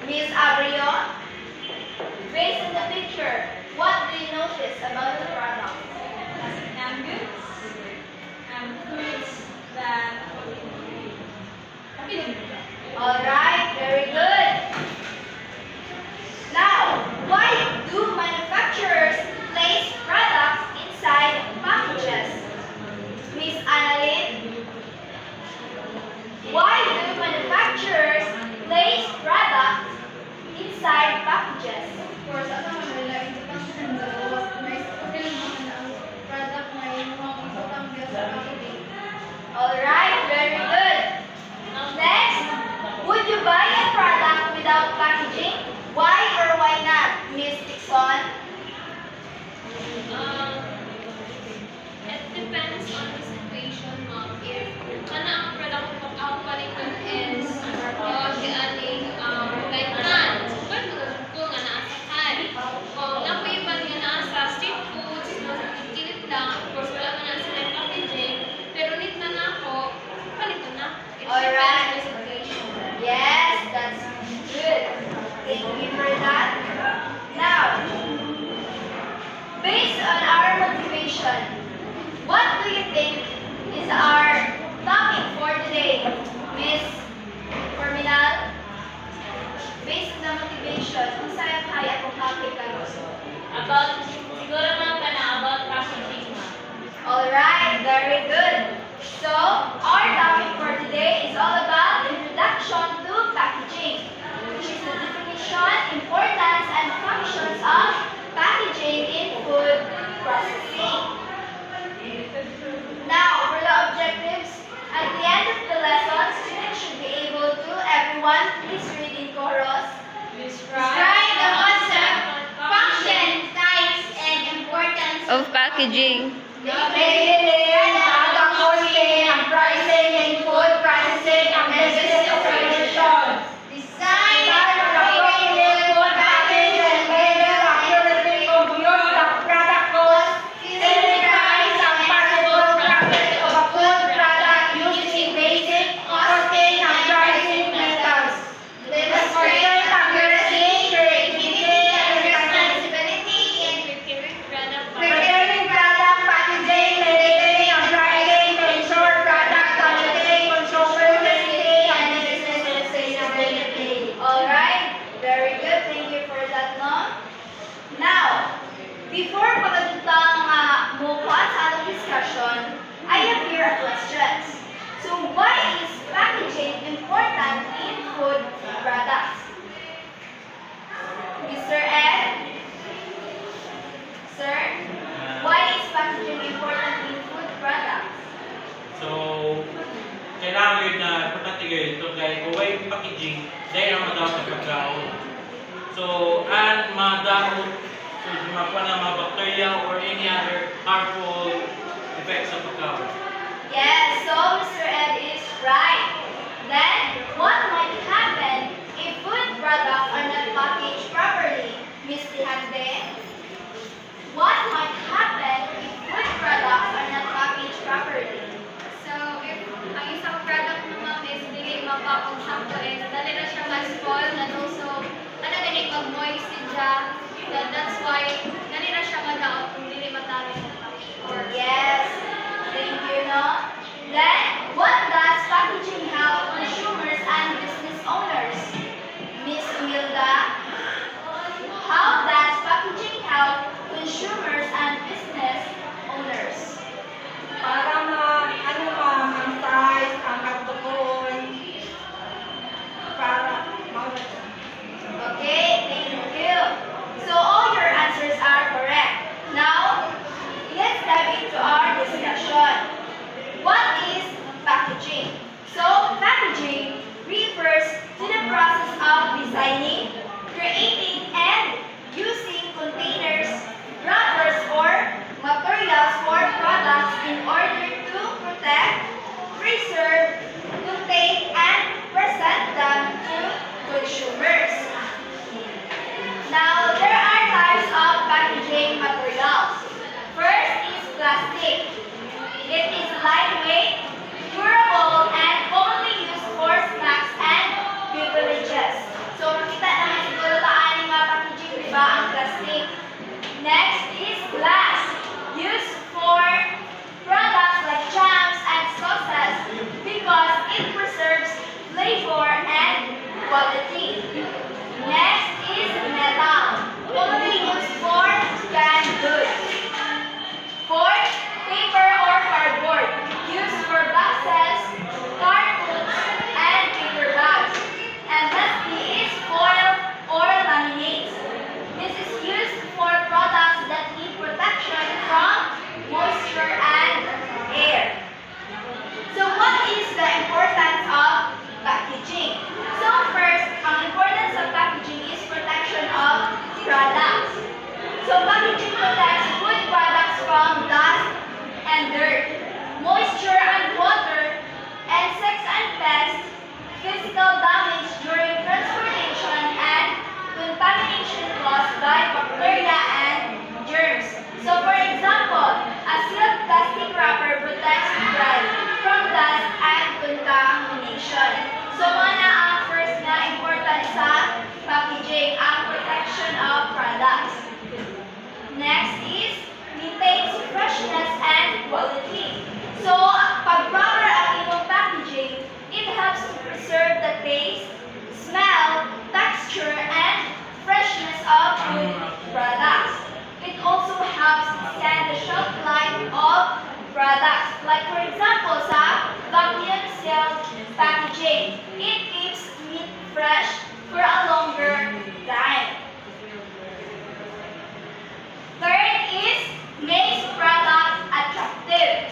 Miss Abrion, based on the picture, what do you notice about the product? Goods, fruits that Alright, very good. Now, why do manufacturers place products inside packages? Miss Annalyn, why do manufacturers place products inside packages? Of course, ano man nila importante na may okay naman na ang product na yung mga importante sa packaging. Alright, very good. Next, would you buy a product without packaging? Why or why not, Miss Dixon? It depends on the situation, ma'am. If ang product ko ang palikon is like canned, pwede ko nga naasahan. Kung napipan nga naa sa street foods, kilit lang, of course, wala man na sila packaging, pero need na na ako, palitan na. It depends Alright. on the situation. Yes, that's good. Thank you for that. Now, based on our motivation, what do you think is our topic for today, Miss Forminal? Based on the motivation, kung saan kaya kong topic karon? Siguro man ka na about packaging, ma'am. Alright, very good. So, our topic for today is all about introduction to packaging, which is the definition, importance, and functions of packaging in food processing. Now, for the objectives, at the end of the lesson, students should be able to, everyone, please read in chorus. Describe the concept, function, types, and importance Of packaging. Data costing and pricing in food processing and business operation. Design the food package and label accurately compute the product cost, estimate price and possible profit of a food product using basic costing and pricing methods. Demonstrate accuracy, creativity, and responsibility in preparing product packaging, labeling, and pricing to ensure product quality, consumer safety, and business sustainability. Alright, very good. Thank you for that, no? Now, before pagkatuta mga mukuha sa atong discussion, I have here a questions. So, why is packaging important in food products? Mr. Ed? Sir? Why is packaging important in food products? So, kailangan yun na importante kayo ito dahil kung may packaging, dahil ang madawat na pagkaon. So, and madawat, so makuha na mga bacteria or any other harmful effects sa pagkaon. Yes, so Mr. Ed is right. Then, what might happen if food products are not packaged properly? Miss Tihande? What might happen if food products are not packaged properly? So, if ang isang product naman is dili mapapag sakto is dali na siya ma-spoil and also ano dili mag-moist siya. That's why dali na siya madaot kung dili matali or Yes, thank you, no? Then, what does packaging help consumers and business owners? Miss Imelda, how does packaging help consumers and business owners? Para ang size, ang katukon, para Okay, thank you. So all your answers are quality. Next is metal, only used for canned goods. Fourth, paper or cardboard, used for boxes, cartons, and paper bags. And lastly is foil or laminates. This is used for products that need protection from moisture and air. So what is the importance of packaging? So first, ang importance of packaging is protection of products. So packaging protects food products from dust and dirt, moisture and water, insects and pests, physical damage during transportation, and contamination caused by bacteria and germs. So for example, a sealed plastic wrapper protects bread from dust and contamination. So muna ang first na important sa packaging, ang protection of products. Next is maintains freshness and quality. So pag proper ang imong packaging, it helps to preserve the taste, smell, texture, and freshness of food products. It also helps extend the shelf life of products. Like for example, sa vacuum sealed packaging, it keeps meat fresh for a longer time. Third is makes products attractive.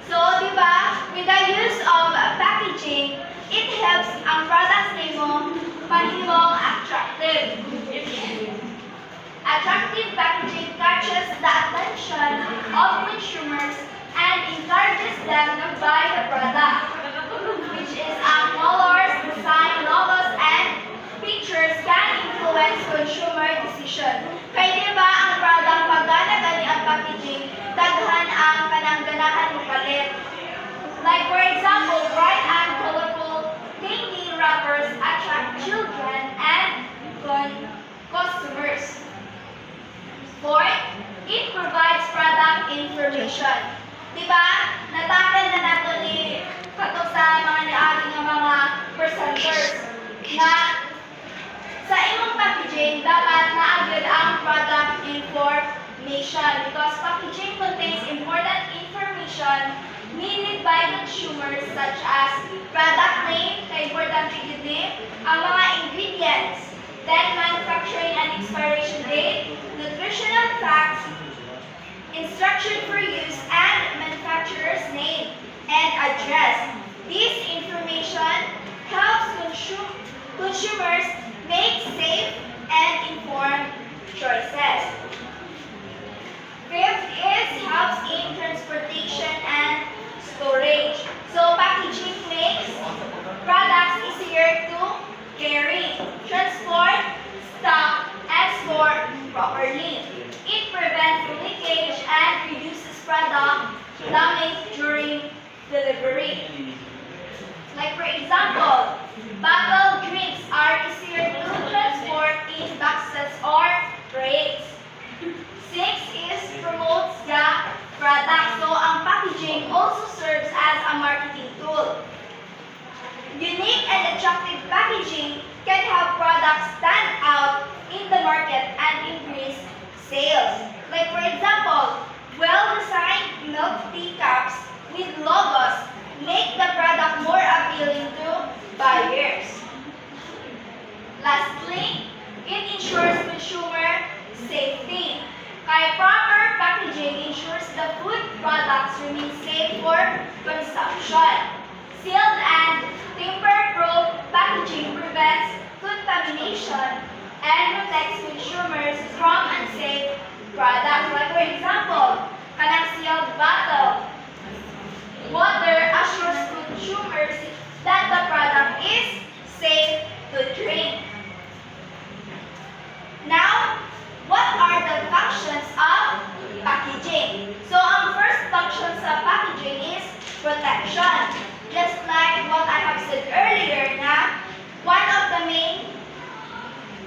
So, di ba, with the use of packaging, it helps ang products nimo mahimong attractive. Attractive packaging catches the attention of consumers and encourages them to buy the product, which is colors, design, logos, and pictures can influence consumer decision. Kaya di ba ang product pagana gani ang packaging, daghan ang kanang ganahan mo palit. Like for example, bright and colorful candy wrappers attract children and customers. Fourth, it provides product information. Diba? Natakil na nato ni kato sa mga niaging nga mga presenters na sa imong packaging dapat naagad ang product information because packaging contains important information needed by consumers such as product name, kay important ingredient name, ang mga ingredients, then manufacturing and expiration date, nutritional facts, instruction for use, and manufacturer's name and address. This information helps consumers make safe and informed choices. Fifth is helps in transportation and storage. So packaging makes products easier to carry, transport, stock, and store properly. It prevents leakage and reduces product damage during delivery. Like for example, bottled drinks are easier to transport in boxes or crates. Six is promotes the product. So ang packaging also serves as a marketing tool. Unique and attractive packaging can help products stand out in the market and increase sales. Like for example, well-designed milk tea cups with logos make the product more appealing to buyers. Lastly, it ensures consumer safety. Kaya proper packaging ensures the food products remain safe for consumption. Sealed and tamper-proof packaging prevents contamination and protects consumers from unsafe products. Like for example, kanang sealed bottle. Water assures consumers that the product is safe to drink. Now, what are the functions of packaging? So, ang first function sa packaging is protection. Just like what I have said earlier na one of the main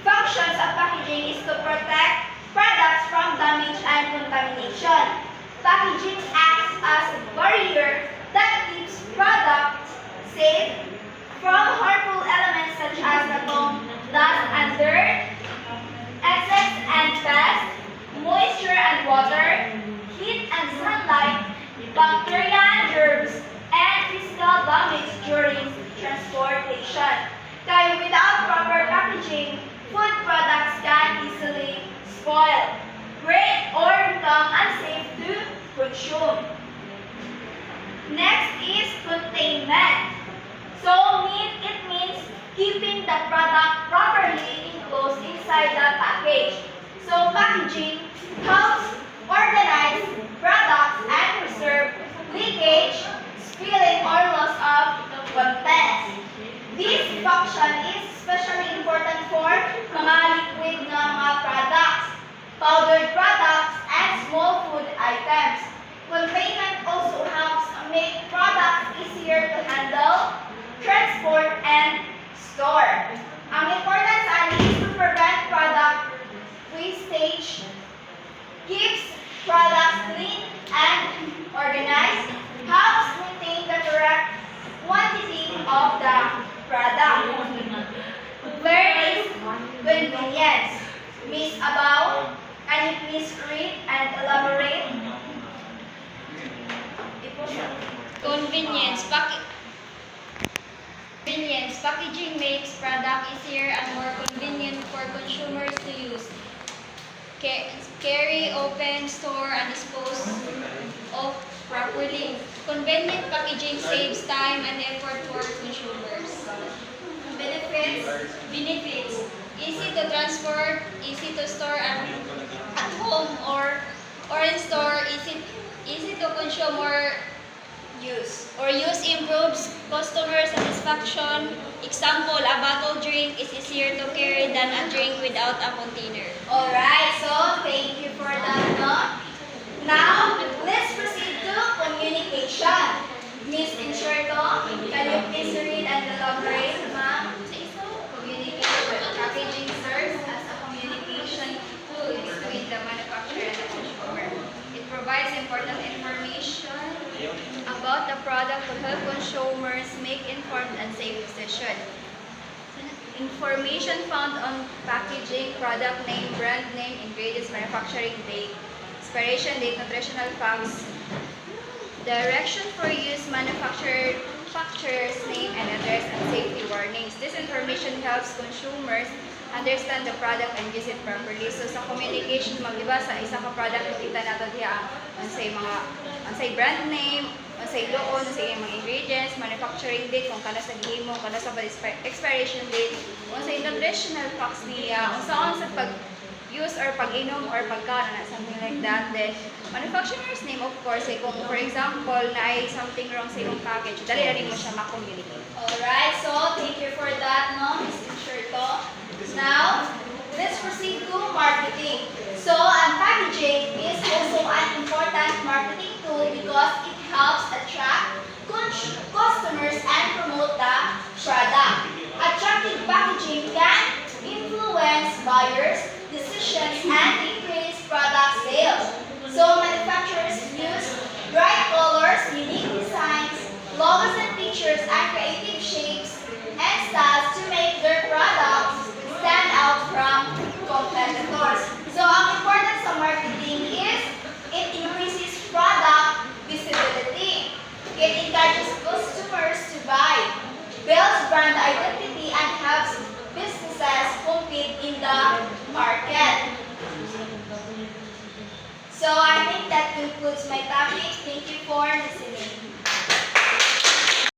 functions of packaging is to protect products from damage and contamination. Packaging acts as a barrier that keeps products safe from harmful elements such as the bacteria, germs, and physical damage during transportation. Kaya without proper packaging, food products can easily spoil, break, or become unsafe to consume. Next is containment. So it means keeping the product properly enclosed inside the package. So packaging helps organize products and preserve leakage, spilling, or loss of contents. This function is especially important for mga liquid na mga products, powdered products, and small food items. Containment also helps make products easier to handle, transport, and store. Ang importance is to prevent product wastage, keeps products clean and organized, helps maintain the correct quantity of the product. Where is convenience? Miss Abaw, can you please read and elaborate? Convenience. Convenience. Packaging makes product easier and more convenient for consumers to use. Carry, open, store, and dispose of properly. Convenient packaging saves time and effort for consumers. Benefits? Benefits. Easy to transport, easy to store at home or in store, easy to consume or use improves customer satisfaction. Example, a bottled drink is easier to carry than a drink without a container. Alright, so thank you for that, no? Now, let's proceed to communication. Miss Inserto, can you please read and elaborate, ma'am? Communication. Packaging serves as a communication tool between the manufacturer and the consumer. It provides important information about the product to help consumers make informed and safe decisions. Information found on packaging, product name, brand name, ingredients, manufacturing date, expiration date, nutritional facts, direction for use, manufacturer's name and address, and safety warnings. This information helps consumers understand the product and use it properly. So sa communication, magdiba sa isa ka product, nakita nato diya ang say brand name, ang say loon, ang say mga ingredients, manufacturing date, kung kana sa gihimo, kana sa expiration date, kung sa nutritional facts niya, kung saan sa pag-use or pag-inom or pagkaon, something like that. Then, manufacturer's name, of course, kung for example, na ay something wrong sa iyong package, dali na rin mo siya makommunicate. Alright, so thank you for that, no, Miss Inserto. Now, let's proceed to marketing. So, packaging is also an important marketing tool because it helps attract customers and promote the product. Attractive packaging can influence buyers' decisions and increase product sales. So, manufacturers use bright colors, unique designs, logos and pictures, and creative shapes and styles to make their products stand out from competitors. So, ang importance sa marketing is it increases product visibility. It encourages customers to buy, builds brand identity, and helps businesses compete in the market. So, I think that concludes my topic. Thank you for listening.